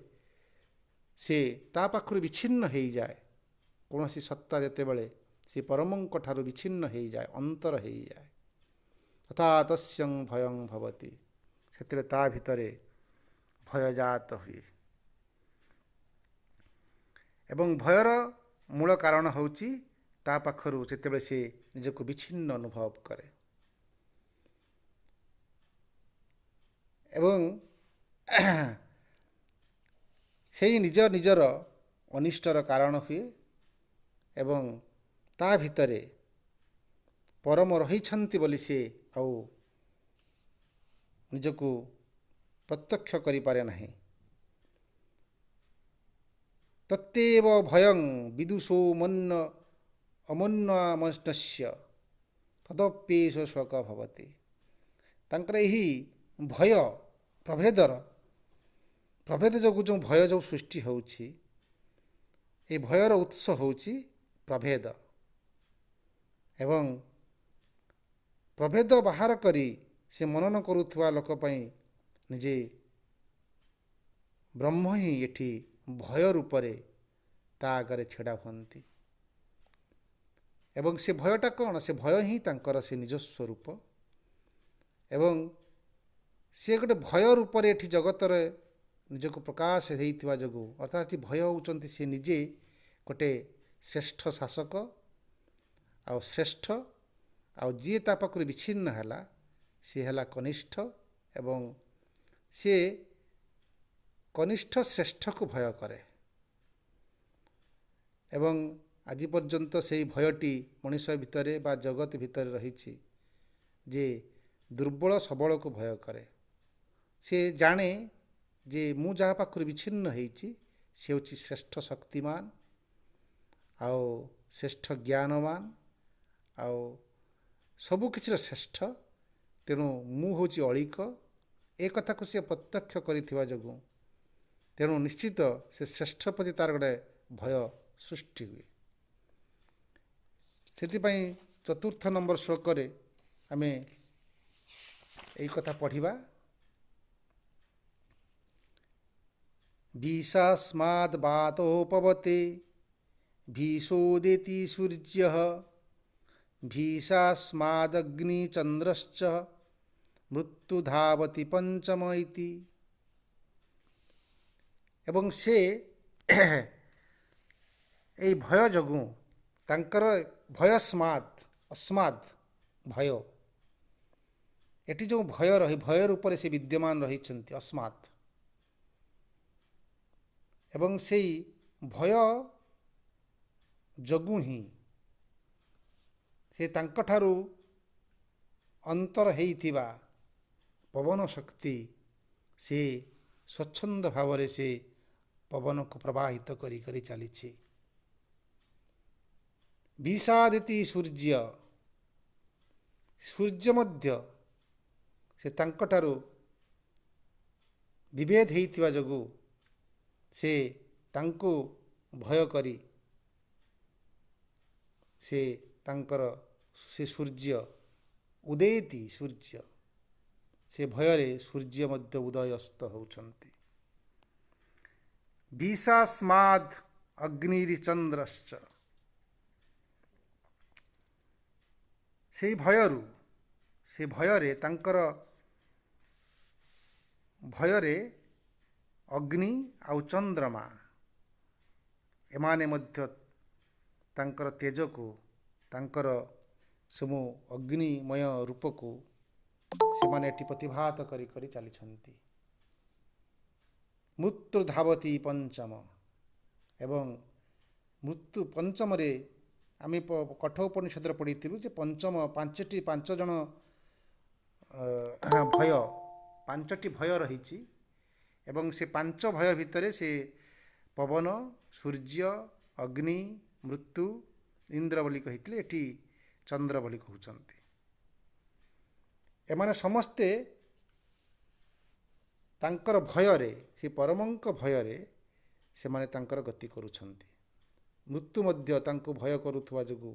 ସେ ତା ପାଖରୁ ବିଚ୍ଛିନ୍ନ ହେଇଯାଏ, କୌଣସି ସତ୍ତା ଯେତେବେଳେ ସେ ପରମଙ୍କ ଠାରୁ ବିଚ୍ଛିନ୍ନ ହେଇଯାଏ, ଅନ୍ତର ହେଇଯାଏ, ତଥା ତସ୍ୟଂ ଭୟଂ ଭବତି, ସେଥିରେ ତା ଭିତରେ ଭୟଜାତ ହୁଏ। ଏବଂ ଭୟର ମୂଳ କାରଣ ହେଉଛି ତା ପାଖରୁ ଯେତେବେଳେ ସେ ନିଜକୁ ବିଚ୍ଛିନ୍ନ ଅନୁଭବ କରେ। ଏବଂ ସେଇ ନିଜର ଅନିଷ୍ଟର କାରଣ ହୁଏ ଏବଂ ତା ଭିତରେ ପରମ ରହିଛନ୍ତି ବୋଲି ସେ ଆଉ ନିଜକୁ ପ୍ରତ୍ୟକ୍ଷ କରିପାରେ ନାହିଁ। ତତ୍ତେବ ଭୟଂ ବିଦୁଷୋ ମନ୍ନ ଅମନ୍ୟମନସ୍ୟ ତଦପ୍ୟେଷ ଶୋକ ଭବତି। ତାଙ୍କର ଏହି ଭୟ ପ୍ରଭେଦ ଯୋଗୁଁ ଯେଉଁ ଭୟ ଯେଉଁ ସୃଷ୍ଟି ହେଉଛି, ଏ ଭୟର ଉତ୍ସ ହେଉଛି ପ୍ରଭେଦ। ଏବଂ ପ୍ରଭେଦ ବାହାର କରି ସେ ମନନ କରୁଥିବା ଲୋକ ପାଇଁ ନିଜେ ବ୍ରହ୍ମ ହିଁ ଏଠି ଭୟ ରୂପରେ ତା ଆଗରେ ଛିଡ଼ା ହୁଅନ୍ତି। ଏବଂ ସେ ଭୟଟା କ'ଣ? ସେ ଭୟ ହିଁ ତାଙ୍କର ସେ ନିଜସ୍ୱ ରୂପ। ଏବଂ ସେ ଗୋଟେ ଭୟ ରୂପରେ ଏଠି ଜଗତରେ ନିଜକୁ ପ୍ରକାଶ ଦେଇଥିବା ଯୋଗୁଁ, ଅର୍ଥାତ୍ ଭୟ ହେଉଛନ୍ତି ସେ ନିଜେ ଗୋଟେ ଶ୍ରେଷ୍ଠ ଶାସକ ଆଉ ଶ୍ରେଷ୍ଠ, ଆଉ ଯିଏ ତା ପାଖରୁ ବିଚ୍ଛିନ୍ନ ହେଲା ସିଏ ହେଲା କନିଷ୍ଠ। ଏବଂ ସିଏ କନିଷ୍ଠ ଶ୍ରେଷ୍ଠକୁ ଭୟ କରେ। ଏବଂ ଆଜି ପର୍ଯ୍ୟନ୍ତ ସେହି ଭୟଟି ମଣିଷ ଭିତରେ ବା ଜଗତ ଭିତରେ ରହିଛି ଯେ ଦୁର୍ବଳ ସବଳକୁ ଭୟ କରେ। ସେ ଜାଣେ ଯେ ମୁଁ ଯାହା ପାଖରୁ ବିଚ୍ଛିନ୍ନ ହେଇଛି ସେ ହେଉଛି ଶ୍ରେଷ୍ଠ ଶକ୍ତିମାନ ଆଉ ଶ୍ରେଷ୍ଠ ଜ୍ଞାନମାନ ଆଉ ସବୁକିଛିର ଶ୍ରେଷ୍ଠ। ତେଣୁ ମୁଁ ହେଉଛି ଅଳିକ, ଏ କଥାକୁ ସେ ପ୍ରତ୍ୟକ୍ଷ କରିଥିବା ଯୋଗୁଁ ତେଣୁ ନିଶ୍ଚିତ ସେ ଶ୍ରେଷ୍ଠ ପ୍ରତି ତା'ର ଗୋଟେ ଭୟ ସୃଷ୍ଟି ହୁଏ। ସେଥିପାଇଁ 4ର୍ଥ ନମ୍ବର ଶ୍ଲୋକରେ ଆମେ ଏହି କଥା ପଢ଼ିବା। ବିଶାସ୍ମାଦ୍ ବାତୋପବତେ ଭୀଷୋଦେତି ସୂର୍ଯ୍ୟଃ ଭୀଷାସ୍ମାଦଗ୍ନିଚନ୍ଦ୍ରଶ୍ଚ ମୃତ୍ୟୁ ଧାବତି ପଞ୍ଚମ ଇତି। ଏବଂ ସେ ଏହି ଭୟ ଯୋଗୁଁ ତାଙ୍କର ଅସ୍ମାଦ୍ ଭୟ, ଏଠି ଯେଉଁ ଭୟ ରୂପରେ ସେ ବିଦ୍ୟମାନ ରହିଛନ୍ତି ଅସ୍ମାତ୍। ଏବଂ ସେଇ ଭୟ ଯୋଗୁଁ ହିଁ ସେ ତାଙ୍କଠାରୁ ଅନ୍ତର ହେଇଥିବା ପବନ ଶକ୍ତି ସେ ସ୍ୱଚ୍ଛନ୍ଦ ଭାବରେ ସେ ପବନକୁ ପ୍ରବାହିତ କରି କରି ଚାଲିଛି। ଭୀଷାଦିତି ସୂର୍ଯ୍ୟ ମଧ୍ୟ ସେ ତାଙ୍କଠାରୁ ବିଭେଦ ହେଇଥିବା ଯୋଗୁଁ ସେ ତାଙ୍କୁ ଭୟ କରି ସେ ତାଙ୍କର ସେ ସୂର୍ଯ୍ୟ ଉଦେତି ସୂର୍ଯ୍ୟ, ସେ ଭୟରେ ସୂର୍ଯ୍ୟ ମଧ୍ୟ ଉଦୟ ଅସ୍ତ ହେଉଛନ୍ତି। ଭୀଷାସ୍ମାଦ୍ ଅଗ୍ନିରିଚନ୍ଦ୍ରଶ୍ଚ, ସେଇ ଭୟରୁ ସେ ଭୟରେ ତାଙ୍କର ଭୟରେ ଅଗ୍ନି ଆଉ ଚନ୍ଦ୍ରମା ଏମାନେ ମଧ୍ୟ ତାଙ୍କର ତେଜକୁ, ତାଙ୍କର ସବୁ ଅଗ୍ନିମୟ ରୂପକୁ ସେମାନେ ଏଠି ପ୍ରତିଭାତ କରି କରି ଚାଲିଛନ୍ତି। ମୃତ୍ୟୁ ଧାବତି ପଞ୍ଚମ, ଏବଂ ମୃତ୍ୟୁ ପଞ୍ଚମରେ ଆମେ କଠୋପନିଷଦରେ ପଢ଼ିଥିଲୁ ଯେ ପାଞ୍ଚ ଜଣ ଭୟ, 5ଟି ଭୟ ରହିଛି। ଏବଂ ସେ 5 ଭୟ ଭିତରେ ସେ ପବନ, ସୂର୍ଯ୍ୟ, ଅଗ୍ନି, ମୃତ୍ୟୁ, ଇନ୍ଦ୍ର ବୋଲି କହିଥିଲେ, ଏଠି ଚନ୍ଦ୍ର ବୋଲି କହୁଛନ୍ତି। ଏମାନେ ସମସ୍ତେ ତାଙ୍କର ଭୟରେ, ସେ ପରମଙ୍କ ଭୟରେ ସେମାନେ ତାଙ୍କର ଗତି କରୁଛନ୍ତି। ମୃତ୍ୟୁ ମଧ୍ୟ ତାଙ୍କୁ ଭୟ କରୁଥିବା ଯୋଗୁଁ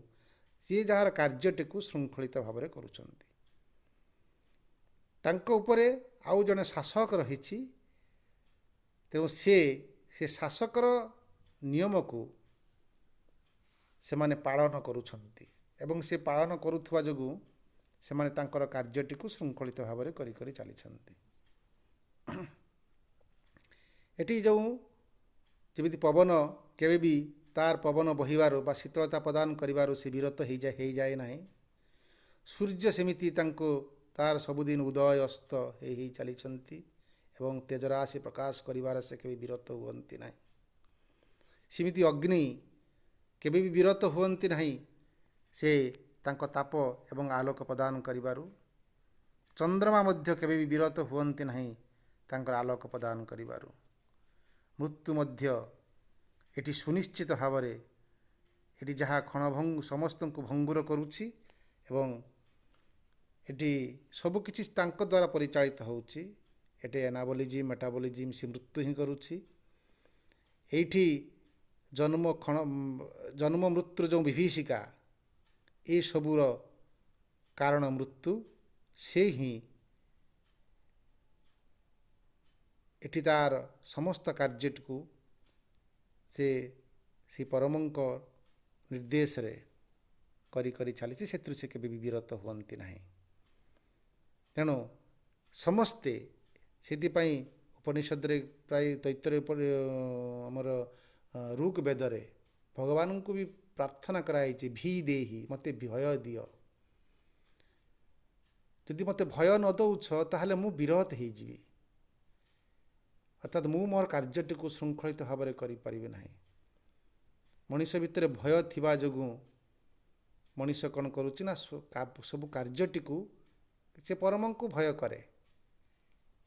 ସିଏ ଯାହାର କାର୍ଯ୍ୟଟିକୁ ଶୃଙ୍ଖଳିତ ଭାବରେ କରୁଛନ୍ତି। ତାଙ୍କ ଉପରେ ଆଉ ଜଣେ ଶାସକ ରହିଛି। ତେଣୁ ସେ ଶାସକର ନିୟମକୁ ସେମାନେ ପାଳନ କରୁଛନ୍ତି ଏବଂ ସେ ପାଳନ କରୁଥିବା ଯୋଗୁଁ ସେମାନେ ତାଙ୍କର କାର୍ଯ୍ୟଟିକୁ ଶୃଙ୍ଖଳିତ ଭାବରେ କରି କରି ଚାଲିଛନ୍ତି। ଏଠି ଯେଉଁ ଯେମିତି ପବନ କେବେ ବି ତାର ପବନ ବହିବାରୁ ବା ଶୀତଳତା ପ୍ରଦାନ କରିବାରୁ ସେ ବିରତ ହେଇଯାଏ ନାହିଁ, ସୂର୍ଯ୍ୟ ସେମିତି ତାଙ୍କୁ ତାର ସବୁଦିନ ଉଦୟ ଅସ୍ତ ହେଇ ଚାଲିଛନ୍ତି ଏବଂ ତେଜରାଶି ପ୍ରକାଶ କରିବାର ସେ କେବେ ବିରତ ହୁଅନ୍ତି ନାହିଁ। ସେମିତି ଅଗ୍ନି କେବେ ବି ବିରତ ହୁଅନ୍ତି ନାହିଁ ସେ ତାଙ୍କ ତାପ ଏବଂ ଆଲୋକ ପ୍ରଦାନ କରିବାରୁ। ଚନ୍ଦ୍ରମା ମଧ୍ୟ କେବେ ବି ବିରତ ହୁଅନ୍ତି ନାହିଁ ତାଙ୍କର ଆଲୋକ ପ୍ରଦାନ କରିବାରୁ। ମୃତ୍ୟୁ ମଧ୍ୟ ଏଠି ସୁନିଶ୍ଚିତ ଭାବରେ ଏଠି ଯାହା କ୍ଷଣଭଙ୍ଗ ସମସ୍ତଙ୍କୁ ଭଙ୍ଗୁର କରୁଛି ଏବଂ ଏଠି ସବୁକିଛି ତାଙ୍କ ଦ୍ୱାରା ପରିଚାଳିତ ହେଉଛି। ଏଠି ଏନାବୋଲିଜିମ୍ ମେଟାବୋଲିଜିମ୍ ସେ ମୃତ୍ୟୁ ହିଁ କରୁଛି। ଏଇଠି ଜନ୍ମ ମୃତ୍ୟୁର ଯେଉଁ ବିଭୀଷିକା ଏସବୁର କାରଣ ମୃତ୍ୟୁ, ସେ ହିଁ ଏଠି ତାର ସମସ୍ତ କାର୍ଯ୍ୟଟିକୁ ସେ ପରମଙ୍କ ନିର୍ଦ୍ଦେଶରେ କରି ଚାଲିଛି। ସେଥିରୁ ସେ କେବେ ବି ବିରତ ହୁଅନ୍ତି ନାହିଁ। ତେଣୁ ସମସ୍ତେ ସେଥିପାଇଁ ଉପନିଷଦରେ ପ୍ରାୟ ତୈତରୀୟ ଆମର ଋକ୍ ବେଦରେ ଭଗବାନଙ୍କୁ ବି ପ୍ରାର୍ଥନା କରାଯାଇଛି, ଭି ଦେହି, ମୋତେ ଭୟ ଦିଅ। ଯଦି ମୋତେ ଭୟ ନ ଦେଉଛ ତାହେଲେ ମୁଁ ବିରତ ହେଇଯିବି, ଅର୍ଥାତ୍ ମୁଁ ମୋର କାର୍ଯ୍ୟଟିକୁ ଶୃଙ୍ଖଳିତ ଭାବରେ କରିପାରିବି ନାହିଁ। ମଣିଷ ଭିତରେ ଭୟ ଥିବା ଯୋଗୁଁ ମଣିଷ କ'ଣ କରୁଛି ନା ସବୁ କାର୍ଯ୍ୟଟିକୁ ସେ ପରମଙ୍କୁ ଭୟ କରେ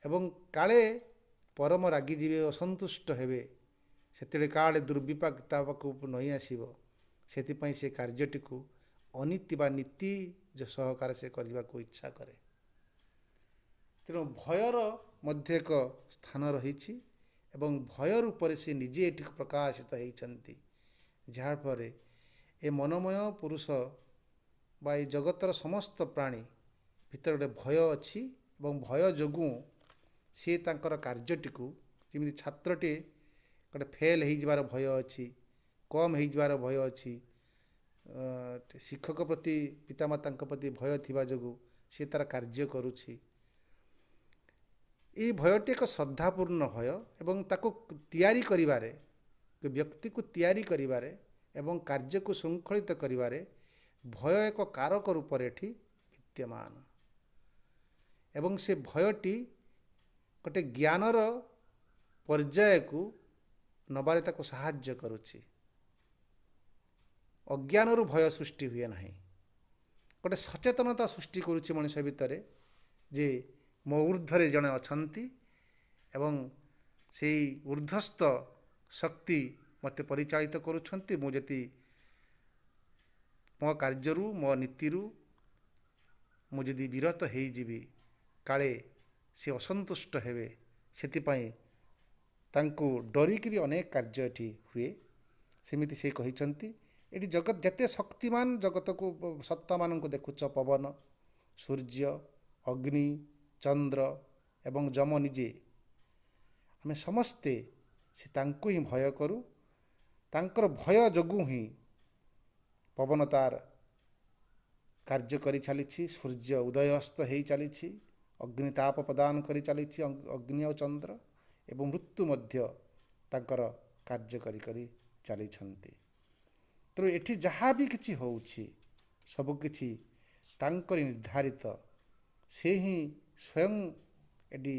ଏବଂ କାଳେ ପରମ ରାଗିଯିବେ, ଅସନ୍ତୁଷ୍ଟ ହେବେ, ସେତେବେଳେ କାଳେ ଦୁର୍ବିପାକ ତା ପାଖକୁ ନଇଁ ଆସିବ। ସେଥିପାଇଁ ସେ କାର୍ଯ୍ୟଟିକୁ ଅନୀତି ବା ନୀତି ସହକାରେ ସେ କରିବାକୁ ଇଚ୍ଛା କରେ। ତେଣୁ ଭୟର ମଧ୍ୟ ଏକ ସ୍ଥାନ ରହିଛି ଏବଂ ଭୟ ରୂପରେ ସେ ନିଜେ ଏଠିକୁ ପ୍ରକାଶିତ ହେଇଛନ୍ତି। ଯାହାଫଳରେ ଏ ମନୋମୟ ପୁରୁଷ ବା ଏ ଜଗତର ସମସ୍ତ ପ୍ରାଣୀ ଭିତରେ ଗୋଟେ ଭୟ ଅଛି ଏବଂ ଭୟ ଯୋଗୁଁ ସେ ତାଙ୍କର କାର୍ଯ୍ୟଟିକୁ, ଯେମିତି ଛାତ୍ରଟିଏ ଗୋଟେ ଫେଲ୍ ହେଇଯିବାର ଭୟ ଅଛି, କମ୍ ହେଇଯିବାର ଭୟ ଅଛି, ଶିକ୍ଷକ ପ୍ରତି ପିତାମାତାଙ୍କ ପ୍ରତି ଭୟ ଥିବା ଯୋଗୁଁ ସେ ତାର କାର୍ଯ୍ୟ କରୁଛି। ଏହି ଭୟଟି ଏକ ଶ୍ରଦ୍ଧାପୂର୍ଣ୍ଣ ଭୟ ଏବଂ ତାକୁ ତିଆରି କରିବାରେ, ବ୍ୟକ୍ତିକୁ ତିଆରି କରିବାରେ ଏବଂ କାର୍ଯ୍ୟକୁ ଶୃଙ୍ଖଳିତ କରିବାରେ ଭୟ ଏକ କାରକ ରୂପରେ ଏଠି ବିଦ୍ୟମାନ ଏବଂ ସେ ଭୟଟି ଗୋଟେ ଜ୍ଞାନର ପର୍ଯ୍ୟାୟକୁ ନେବାରେ ତାକୁ ସାହାଯ୍ୟ କରୁଛି। ଅଜ୍ଞାନରୁ ଭୟ ସୃଷ୍ଟି ହୁଏ ନାହିଁ, ଗୋଟେ ସଚେତନତା ସୃଷ୍ଟି କରୁଛି ମଣିଷ ଭିତରେ ଯେ ମୋ ଊର୍ଦ୍ଧ୍ୱରେ ଜଣେ ଅଛନ୍ତି ଏବଂ ସେଇ ଊର୍ଦ୍ଧ୍ୱସ୍ଥ ଶକ୍ତି ମୋତେ ପରିଚାଳିତ କରୁଛନ୍ତି। ମୁଁ ଯଦି ମୋ କାର୍ଯ୍ୟରୁ, ମୋ ନୀତିରୁ ମୁଁ ଯଦି ବିରତ ହେଇଯିବି, କାଳେ ସେ ଅସନ୍ତୁଷ୍ଟ ହେବେ। ସେଥିପାଇଁ ତାଙ୍କୁ ଡରିକିରି ଅନେକ କାର୍ଯ୍ୟ ଏଠି ହୁଏ। ସେମିତି ସେ କହିଛନ୍ତି, ଏଠି ଜଗତ ଯେତେ ଶକ୍ତିମାନ, ଜଗତକୁ ସତ୍ତାମାନଙ୍କୁ ଦେଖୁଛ, ପବନ, ସୂର୍ଯ୍ୟ, ଅଗ୍ନି, ଚନ୍ଦ୍ର ଏବଂ ଯମ ନିଜେ, ଆମେ ସମସ୍ତେ ସେ ତାଙ୍କୁ ହିଁ ଭୟ କରୁ। ତାଙ୍କର ଭୟ ଯୋଗୁଁ ହିଁ ପବନ ତାର କାର୍ଯ୍ୟ କରି ଚାଲିଛି, ସୂର୍ଯ୍ୟ ଉଦୟ ଅସ୍ତ ହେଇ ଚାଲିଛି, ଅଗ୍ନି ତାପ ପ୍ରଦାନ କରି ଚାଲିଛି, ଅଗ୍ନି ଓ ଚନ୍ଦ୍ର, ଏବଂ ମୃତ୍ୟୁ ମଧ୍ୟ ତାଙ୍କର କାର୍ଯ୍ୟ କରି ଚାଲିଛନ୍ତି। ତେଣୁ ଏଠି ଯାହା ବି କିଛି ହେଉଛି ସବୁକିଛି ତାଙ୍କରି ନିର୍ଦ୍ଧାରିତ, ସେ ହିଁ ସ୍ୱୟଂ ଏଠି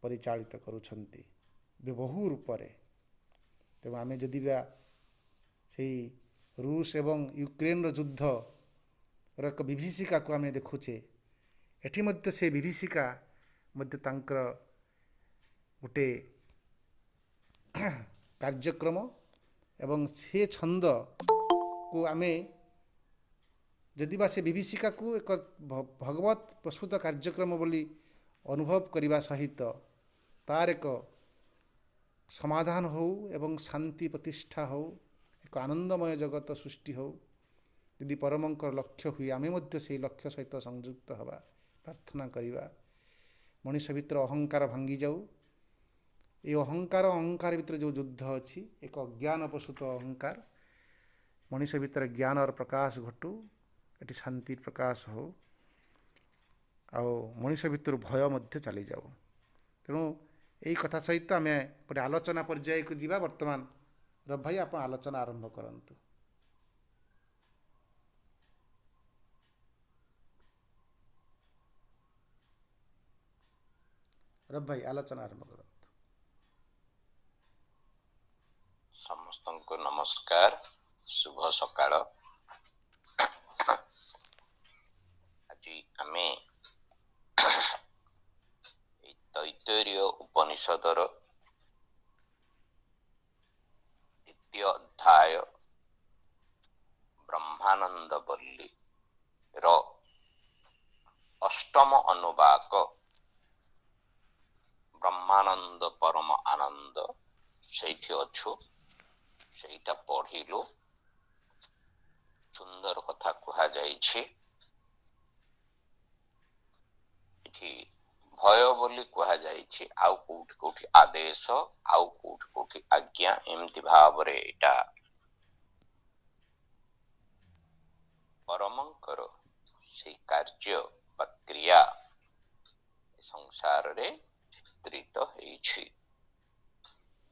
ପରିଚାଳିତ କରୁଛନ୍ତି ବହୁ ରୂପରେ। ତେଣୁ ଆମେ ଯଦି ବା ସେଇ ରୁଷ ଏବଂ ୟୁକ୍ରେନର ଯୁଦ୍ଧର ଏକ ବିଭୀଷିକାକୁ ଆମେ ଦେଖୁଛେ, ଏଠି ମଧ୍ୟ ସେ ବିଭୀଷିକା ମଧ୍ୟ ତାଙ୍କର ଗୋଟେ କାର୍ଯ୍ୟକ୍ରମ ଏବଂ ସେ ଛନ୍ଦକୁ ଆମେ ଯଦି ବା ସେ ବିଭୀଷିକାକୁ ଏକ ଭଗବତ ପ୍ରସୂତ କାର୍ଯ୍ୟକ୍ରମ ବୋଲି ଅନୁଭବ କରିବା ସହିତ ତାର ଏକ ସମାଧାନ ହେଉ ଏବଂ ଶାନ୍ତି ପ୍ରତିଷ୍ଠା ହେଉ, ଏକ ଆନନ୍ଦମୟ ଜଗତ ସୃଷ୍ଟି ହେଉ, ଯଦି ପରମଙ୍କର ଲକ୍ଷ୍ୟ ହୁଏ, ଆମେ ମଧ୍ୟ ସେହି ଲକ୍ଷ୍ୟ ସହିତ ସଂଯୁକ୍ତ ହେବା, ପ୍ରାର୍ଥନା କରିବା। ମଣିଷ ଭିତରେ ଅହଙ୍କାର ଭାଙ୍ଗିଯାଉ। ଏ ଅହଙ୍କାର ଭିତରେ ଯେଉଁ ଯୁଦ୍ଧ ଅଛି, ଏକ ଅଜ୍ଞାନ ପ୍ରସୂତ ଅହଙ୍କାର, ମଣିଷ ଭିତରେ ଜ୍ଞାନର ପ୍ରକାଶ ଘଟୁ, ଏଠି ଶାନ୍ତି ପ୍ରକାଶ ହେଉ ଆଉ ମଣିଷ ଭିତରୁ ଭୟ ମଧ୍ୟ ଚାଲିଯାଉ। ତେଣୁ ଏହି କଥା ସହିତ ଆମେ ଗୋଟେ ଆଲୋଚନା ପର୍ଯ୍ୟାୟକୁ ଯିବା। ବର୍ତ୍ତମାନ ରବି ଭାଇ, ଆପଣ ଆଲୋଚନା ଆରମ୍ଭ କରନ୍ତୁ। ରବି ଭାଇ, ଆଲୋଚନା ଆରମ୍ଭ କରନ୍ତୁ। ସମସ୍ତଙ୍କୁ ନମସ୍କାର, ଶୁଭ ସକାଳ। ଆଜି ଆମେ ତୈତରୀୟ ଉପନିଷଦର ଦ୍ୱିତୀୟ ଅଧ୍ୟାୟ ବ୍ରହ୍ମାନନ୍ଦ ବଲ୍ଲୀର ଅଷ୍ଟମ ଅନୁବାକ ବ୍ରହ୍ମାନନ୍ଦ ପରମ ଆନନ୍ଦ ସେଇଠି ଅଛୁ, ସେଇଟା ପଢିଲୁ। ସୁନ୍ଦର କଥା କୁହାଯାଇଛି। ଏଠି ଭୟ ବୋଲି କୁହାଯାଇଛି, ଆଉ କୋଉଠି କୋଉଠି ଆଦେଶ, ଆଉ କୋଉଠି କୋଉଠି ଆଜ୍ଞା, ଏମିତି ଭାବରେ ଏଇଟା ପରମଙ୍କର ସେଇ କାର୍ଯ୍ୟ ବା କ୍ରିୟା ସଂସାରରେ ଚିତ୍ରିତ ହେଇଛି।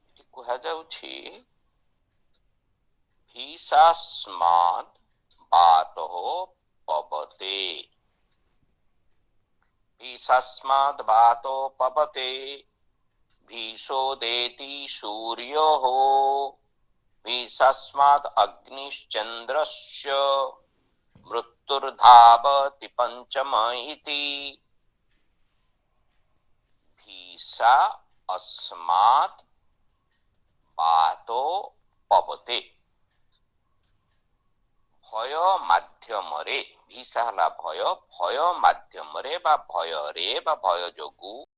ଏଠି କୁହାଯାଉଛି ଭୀଷାସ୍ମାଦ୍ ବାତୋ ପବତେ, भीषास्माद् वातोपवते, भीषोदेति सूर्योः, भीषास्माद् अग्निश्चन्द्रस्य, मृत्युर्धावति पंचम इति। भीषा अस्मात् वातोपवते, भय माध्यमरे, भीषा हला भय, भय माध्यमरे बा भୟରେ ବା ଭୟ ଯୋଗୁ